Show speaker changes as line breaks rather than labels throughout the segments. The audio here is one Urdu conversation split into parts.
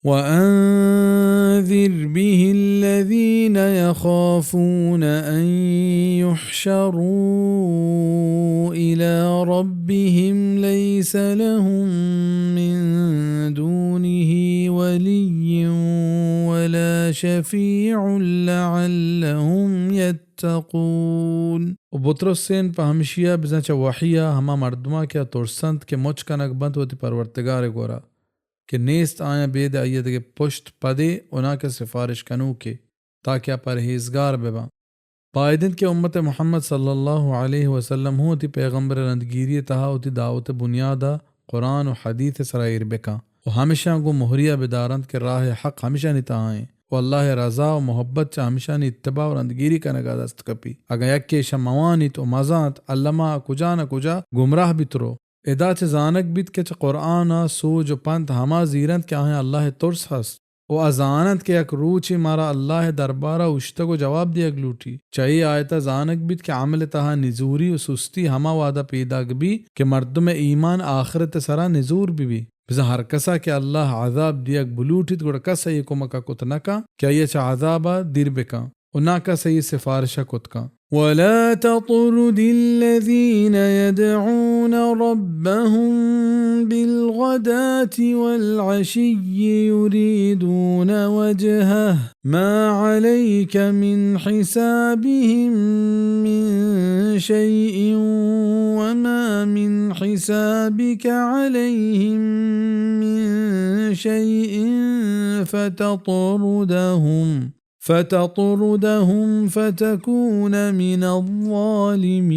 وأنذر به الذين يخافون أن يحشروا إلى ربهم ليس لهم من دونه ولي ولا شفيع لعلهم يتقون. وبطرس سين فهمشيا بزنچ وحيا هما مردما کیا ترسند که مچ کنک بند ہوتی پروردگار گورا کہ نیست آیا بید آیت کے پشت پدے اونا کے سفارش کنو کے تاکہ پرہیزگار ببا پائدن کے امت محمد صلی اللہ علیہ وسلم ہوتی پیغمبر رندگیری تہا ہوتی دعوت بنیادہ قرآن و حدیث سرائر بکا و ہمیشہ گو مہریہ بدارند کے راہ حق ہمیشہ نتا آئیں و اللہ رضا و محبت چا ہمیشہ نی اتباع و رندگیری کا نگا دست کپی اگر یک کے شموانی تو مزانت علمہ کجا نہ کجا گمراہ بیترو ادا چه زانک بیت که چه قرآن سوج و پنت ہما زیرند که آہیں اللہ ترس ہست و ازانند که یک روچی مارا اللہ دربارہ اشتگو جواب دیگ لوٹی چاہی آیتا زانک بیت که عمل تہا نزوری و سستی ہما وعدہ پیدا گبی که مردم ایمان آخرت سرا نزور بی بزا ہر کسا کہ اللہ عذاب دیگ بلوٹیت گوڑا کسا یہ کمکا کتنکا کیا یہ چا عذابا دیر بکا ونا کسا یہ سفارشا کتکا ولا تطرد الذين يدعون ربهم بالغداة والعشي يريدون وجهه ما عليك من حسابهم من شيء وما من حسابك عليهم من شيء فتطردهم فتكون من الظالمين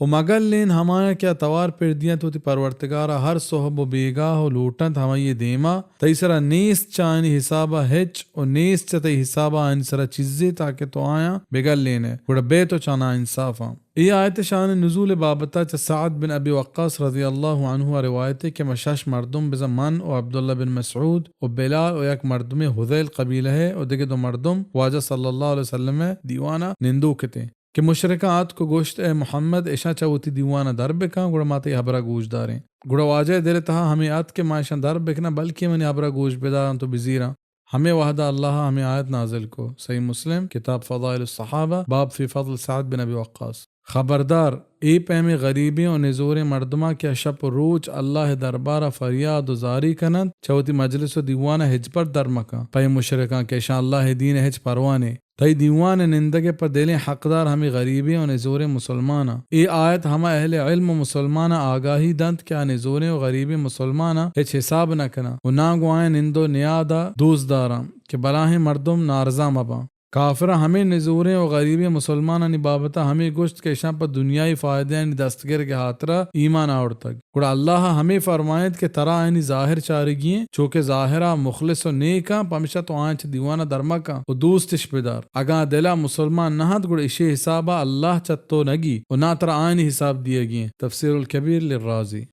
و مگر لین ہمایا کیا توار پر دیاں تو تی پرورتگارا ہر صحب و بیگاہ و لوٹن ہمائی دیما تیسرا نیست چانی حسابا ہچ و نیست چاہتی حسابا انسرا چیزی تاکہ تو آیا بگر لینے گوڑا بے تو چانا انصافا یہ آیت شان نزول بابتا چا سعد بن ابی وقاص رضی اللہ عنہ روایت ہے کہ مشاش مردم بزا من و عبداللہ بن مسعود و بلال و یک مردم حذیل قبیلہ ہے و دیکھ دو مردم واجہ صلی اللہ علیہ وسلم دیوانا نندو کتے کہ مشرکات کو گوشت اے محمد ایشا چاوتی دیوانا در بکا گوڑا ماتے حبرہ گوش داریں گوڑا واجہ دیر تہا ہمیں آت کے مائشان در بکنا بلکہ منی حبرہ گوش بداران تو بزیران ہمیں وحدہ اللہ ہمیں آیت نازل کو صحیح مسلم کتاب فضائل الصحابہ باب فی فضل سعد بن ابی وقاص خبردار ای پیم غریبی و نزور مردمہ کیا شپ روچ اللہ دربارہ فریاد و زاری کنند چوتی مجلس و دیوانہ ہج پر در مکا پای مشرکان کہ شاء اللہ دین ہج پروانے تئی دیوان نندگے پر دلیں حقدار ہمیں غریبی و نزور مسلمانہ ای آیت ہما اہل علم و مسلمانہ آگاہی دند کیا نزور و غریبی مسلمانہ ہچ حساب نہ کنا و ناگو آئیں نندو نیادا دوست دارم کہ بلاہیں مردم نارضا مبا کافرہ ہمیں نزوریں و غریبی مسلمانہ نی بابتا ہمیں گوشت کے شاں پر دنیای فائدہ نی دستگر کے ہاترہ ایمان آوڑ تک گوڑا اللہ ہمیں فرمائید کہ ترا اینی ظاہر چارگییں چونکہ ظاہرہ مخلص و نیکاں پمشہ تو آئیں دیوانہ درمکاں و دوستش بدار اگاں دلا مسلمان نہت گوڑا اشی حسابہ اللہ چتو نگی و نا ترا آئینی حساب دیے گئیں تفسیر الکبیر للرازی